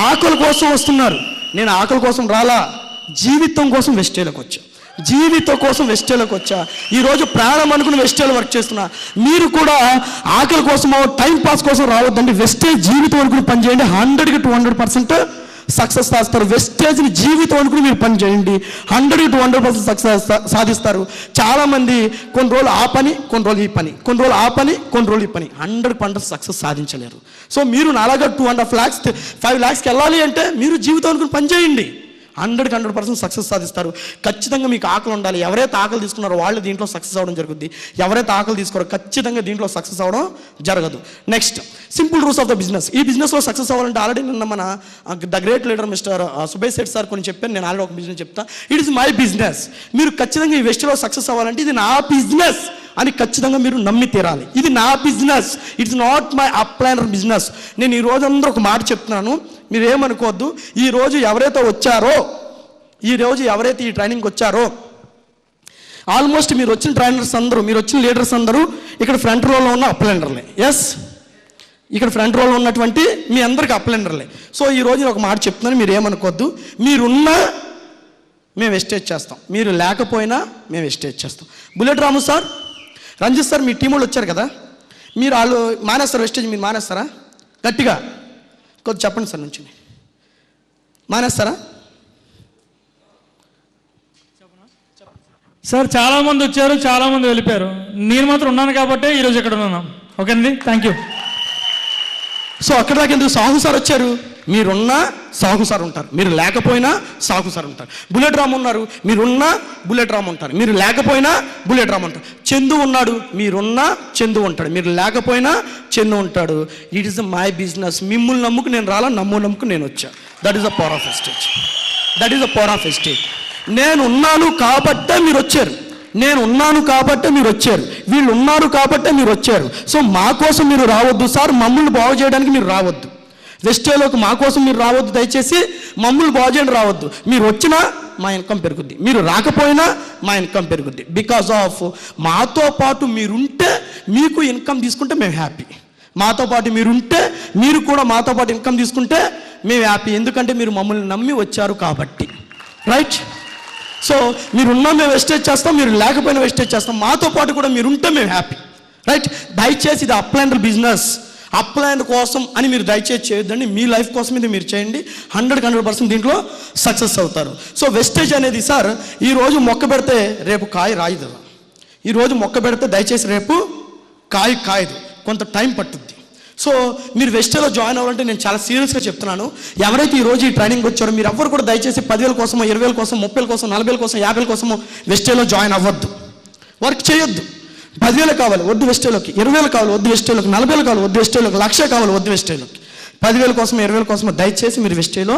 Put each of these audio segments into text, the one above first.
ఆకలి కోసం వస్తున్నారు. నేను ఆకలి కోసం రాలా, జీవితం కోసం వెస్టేలోకి వచ్చా. జీవితం కోసం వెస్టేలోకి వచ్చా. ఈరోజు ప్రాణం అనుకుని వెస్టేలో వర్క్ చేస్తున్నా. మీరు కూడా ఆకలి కోసమో టైం పాస్ కోసం రావద్దండి. వెస్టేజ్ జీవితం అనుకుని పని చేయండి. 100కి 200% సక్సెస్ సాధిస్తారు. వెస్టేజ్ని జీవితం అనుకుని మీరు పని చేయండి, 100కి 200% సక్సెస్ సాధిస్తారు. చాలామంది కొన్ని రోజులు ఆ పని, కొన్ని రోజులు ఈ పని, కొన్ని రోజులు ఆ పని, కొన్ని రోజులు ఈ పని, 100% సక్సెస్ సాధించలేరు. సో మీరు నాలాగా 2.5 lakhs 5 lakhsకి వెళ్ళాలి అంటే మీరు జీవితం అనుకుని పని చేయండి, 100కి 100% సక్సెస్ సాధిస్తారు. ఖచ్చితంగా మీకు ఆకలి ఉండాలి. ఎవరైతే ఆకలి తీసుకున్నారో వాళ్ళు దీంట్లో సక్సెస్ అవ్వడం జరుగుద్ది. ఎవరైతే ఆకలి తీసుకోరో ఖచ్చితంగా దీంట్లో సక్సెస్ అవ్వడం జరగదు. Next, simple rules of the business. ఈ బిజినెస్లో సక్సెస్ అవ్వాలంటే ఆల్రెడీ నిన్న మన the great leader mister Subesh Shetty sir కొన్ని చెప్పాను. నేను ఆల్రెడీ ఒక బిజినెస్ చెప్తా. It is my business. మీరు ఖచ్చితంగా ఈ వెస్ట్లో సక్సెస్ అవ్వాలంటే ఇది నా బిజినెస్ అని ఖచ్చితంగా మీరు నమ్మి తీరాలి. ఇది నా business, it's not my upliner business. నేను ఈ రోజు అందరూ ఒక మాట చెప్తున్నాను, మీరు ఏమనుకోవద్దు. ఈరోజు ఎవరైతే వచ్చారో, ఈరోజు ఎవరైతే ఈ ట్రైనింగ్కి వచ్చారో, ఆల్మోస్ట్ మీరు వచ్చిన ట్రైనర్స్ అందరూ, మీరు వచ్చిన లీడర్స్ అందరూ ఇక్కడ ఫ్రంట్ రోలో ఉన్న అప్లైనర్లే. ఎస్, ఇక్కడ ఫ్రంట్ రోలో ఉన్నటువంటి మీ అందరికీ అప్లైనర్లే. సో ఈరోజు నేను ఒక మాట చెప్తున్నాను, మీరు ఏమనుకోవద్దు. మీరున్నా మేము వెస్టేజ్ చేస్తాం, మీరు లేకపోయినా మేము వెస్టేజ్ చేస్తాం. బుల్లెట్ రాము సార్, రంజిత్ సార్, మీ టీం వాళ్ళు వచ్చారు కదా, మీరు వాళ్ళు మానేస్తారు వెస్టేజ్, మీరు మానేస్తారా? గట్టిగా కొద్ది చెప్పండి సార్. నుంచి మానేస్తారా సార్? చాలామంది వచ్చారు, చాలామంది వెళ్ళిపోయారు. నేను మాత్రం ఉన్నాను కాబట్టి ఈరోజు ఇక్కడ ఉన్నాను. ఓకే అండి, థ్యాంక్ యూ. సో అక్కడ దాకా ఎందుకు? సాహు సార్ వచ్చారు, మీరున్నా సాహు సార్ ఉంటారు, మీరు లేకపోయినా సాహు సార్ ఉంటారు. బుల్లెట్ రామ్ ఉన్నారు, మీరున్నా బుల్లెట్ రామ్ ఉంటారు, మీరు లేకపోయినా బుల్లెట్ రామ్ ఉంటారు. చందు ఉన్నాడు, మీరున్నా చందు ఉంటాడు, మీరు లేకపోయినా చందు ఉంటాడు. It is my business. మిమ్మల్ని నమ్ముకు నేను రాలా, నమ్ముకు నేను వచ్చా. That is the power of wastage. That is the power of wastage. నేను ఉన్నాను కాబట్టే మీరు వచ్చారు, నేను ఉన్నాను కాబట్టే మీరు వచ్చారు, వీళ్ళు ఉన్నారు కాబట్టే మీరు వచ్చారు. సో మా కోసం మీరు రావద్దు సార్, మమ్మల్ని బాగు చేయడానికి మీరు రావద్దు. వెస్టేలోకి మా కోసం మీరు రావద్దు, దయచేసి మమ్మల్ని బాగు చేయడానికి రావద్దు. మీరు వచ్చినా మా ఇన్కమ్ పెరుగుద్ది, మీరు రాకపోయినా మా ఇన్కమ్ పెరుగుద్ది. బికాజ్ ఆఫ్ మాతో పాటు మీరుంటే, మీకు ఇన్కమ్ తీసుకుంటే మేము హ్యాపీ. మాతో పాటు మీరుంటే, మీరు కూడా మాతో పాటు ఇన్కమ్ తీసుకుంటే మేము హ్యాపీ. ఎందుకంటే మీరు మమ్మల్ని నమ్మి వచ్చారు కాబట్టి. రైట్? సో మీరున్నా మేము వెస్టేజ్ చేస్తాం, మీరు లేకపోయినా వెస్టేజ్ చేస్తాం. మాతో పాటు కూడా మీరుంటే మేము హ్యాపీ. రైట్? దయచేసి ఇది అప్లైనర్ బిజినెస్, అప్లైనర్ కోసం అని మీరు దయచేసి చేయొద్దండి. మీ లైఫ్ కోసం ఇది మీరు చేయండి, 100కి 100% దీంట్లో సక్సెస్ అవుతారు. సో వెస్టేజ్ అనేది సార్, ఈరోజు మొక్క పెడితే రేపు కాయ రాయదు. ఈరోజు మొక్క పెడితే దయచేసి రేపు కాయదు, కొంత టైం పట్టుద్ది. సో మీరు వెస్టేలో జాయిన్ అవ్వాలంటే నేను చాలా సీరియస్గా చెప్తున్నాను. ఎవరైతే ఈరోజు ఈ ట్రైనింగ్ వచ్చారో మీరు ఎవ్వరు కూడా దయచేసి 10,000 కోసమో, 20,000 కోసం, 30,000 కోసం, 40,000 కోసం, 50,000 కోసమో వెస్టేలో జాయిన్ అవ్వద్దు. వర్క్ చేయొద్దు. 10,000 కావాలి వద్దు వెస్టేలోకి, 20,000 కావాలి వద్దు వెస్టేలోకి, 40,000 కావాలి వద్దు వెస్టేలోకి, 1,00,000 కావాలి వద్దు వెస్టేలోకి. 10,000 కోసం, 20,000 కోసం దయచేసి మీరు వెస్టేలో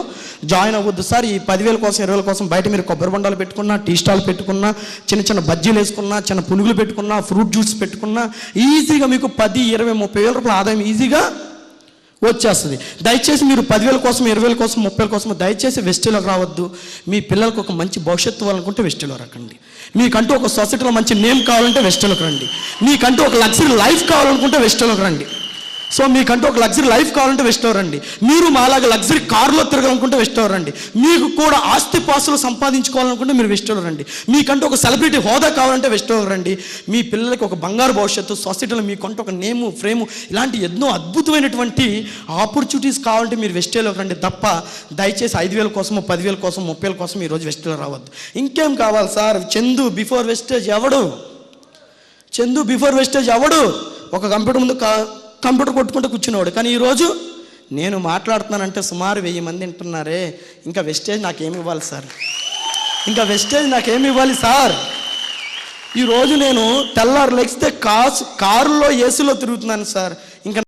జాయిన్ అవ్వద్దు సార్. ఈ 10,000 కోసం, 20,000 కోసం బయట మీరు కొబ్బరి బొండాలు పెట్టుకున్నా, టీ స్టాల్ పెట్టుకున్నా, చిన్న చిన్న బజ్జీలు వేసుకున్నా, చిన్న పునుగులు పెట్టుకున్నా, ఫ్రూట్ జ్యూస్ పెట్టుకున్నా, ఈజీగా మీకు 10, 20, 30,000 రూపాయల ఆదాయం ఈజీగా వచ్చేస్తుంది. దయచేసి మీరు 10,000 కోసం, 20,000 కోసం, 30,000 కోసం దయచేసి వెస్టేలోకి రావద్దు. మీ పిల్లలకు ఒక మంచి భవిష్యత్తు ఇవ్వాలనుకుంటే వెస్టేలో రకండి. మీకంటూ ఒక సొసైటీలో మంచి నేమ్ కావాలంటే వెస్టేలోకి రండి. మీకంటూ ఒక లగ్జరీ లైఫ్ కావాలనుకుంటే వెస్టేలోకి రండి. సో మీకంటూ ఒక లగ్జరీ లైఫ్ కావాలంటే వెస్టేలో రండి. మీరు మాలాగా లగ్జరీ కారులో తిరగాలనుకుంటే వెస్టేలో రండి. మీకు కూడా ఆస్తి పాస్తులు సంపాదించుకోవాలనుకుంటే మీరు వెస్టేలో రండి. మీకంటూ ఒక సెలబ్రిటీ హోదా కావాలంటే వెస్టేలో రండి. మీ పిల్లలకి ఒక బంగారు భవిష్యత్తు, సొసైటీలో మీకంటూ ఒక నేము, ఫ్రేము, ఇలాంటి ఎన్నో అద్భుతమైనటువంటి ఆపర్చునిటీస్ కావాలంటే మీరు వెస్టేలోకి రండి. తప్ప దయచేసి 5,000 కోసమో, 10,000 కోసం, 30,000 కోసం ఈరోజు వెస్టేలో రావద్దు. ఇంకేం కావాలి సార్? చందు బిఫోర్ వెస్టేజ్ ఎవడు? చందు బిఫోర్ వెస్టేజ్ ఎవడు? ఒక కంప్యూటర్ ముందు కంప్యూటర్ కొట్టుకుంటూ కూర్చునేవాడు. కానీ ఈరోజు నేను మాట్లాడుతున్నానంటే సుమారు 1000 మంది వింటున్నారే. ఇంకా వెస్టేజ్ నాకేమి ఇవ్వాలి సార్? ఇంకా వెస్టేజ్ నాకేమి ఇవ్వాలి సార్? ఈరోజు నేను తెల్లారు లెగిస్తే కారులో ఏసీలో తిరుగుతున్నాను సార్.